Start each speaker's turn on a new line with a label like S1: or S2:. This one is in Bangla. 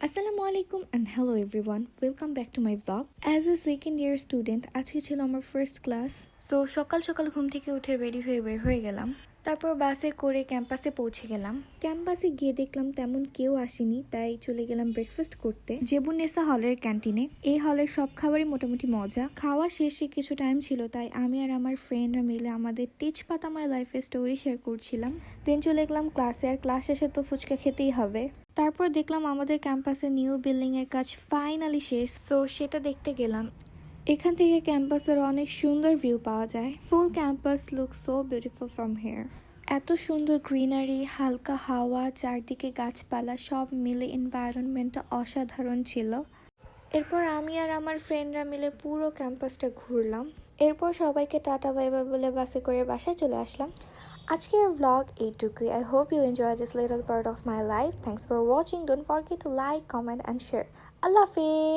S1: আসসালামু আলাইকুম and hello everyone. Welcome back to my vlog. As a second year student, আজকে ছিল আমার ফার্স্ট ক্লাস। সো সকাল সকাল ঘুম থেকে উঠে রেডি হয়ে বের হয়ে গেলাম। তারপর বাসে করে ক্যাম্পাসে পৌঁছে গেলাম। ক্যাম্পাসে গিয়ে দেখলাম তেমন কেউ আসেনি, তাই চলে গেলাম ব্রেকফাস্ট করতে জেবুন্নেসা হলের ক্যান্টিনে। এই হলের সব খাবারই মোটামুটি মজা। খাওয়া শেষে কিছু টাইম ছিল, তাই আমি আর আমার ফ্রেন্ডরা মিলে আমাদের তেজপাতাময় লাইফের স্টোরি শেয়ার করছিলাম। দেন চলে গেলাম ক্লাসে, আর ক্লাস শেষে তো ফুচকা খেতেই হবে। তারপর দেখলাম আমাদের ক্যাম্পাসে নিউ বিল্ডিং এর কাজ ফাইনালি শেষ, সো সেটা দেখতে গেলাম। এখান থেকে ক্যাম্পাসের অনেক সুন্দর ভিউ পাওয়া যায়। Full campus look so beautiful from here. এত সুন্দর গ্রিনারি, হালকা হাওয়া, চারদিকে গাছপালা, সব মিলে এনভায়রনমেন্টটা অসাধারণ ছিল। এরপর আমি আর আমার ফ্রেন্ডরা মিলে পুরো ক্যাম্পাসটা ঘুরলাম। এরপর সবাইকে টাটা বাই বাই বলে বাসে করে বাসায় চলে আসলাম। আজকের vlog এইটুকুই। I hope you enjoy this little part of my life. Thanks for watching. Don't forget to like, comment and share. আল্লাহ হাফেজ।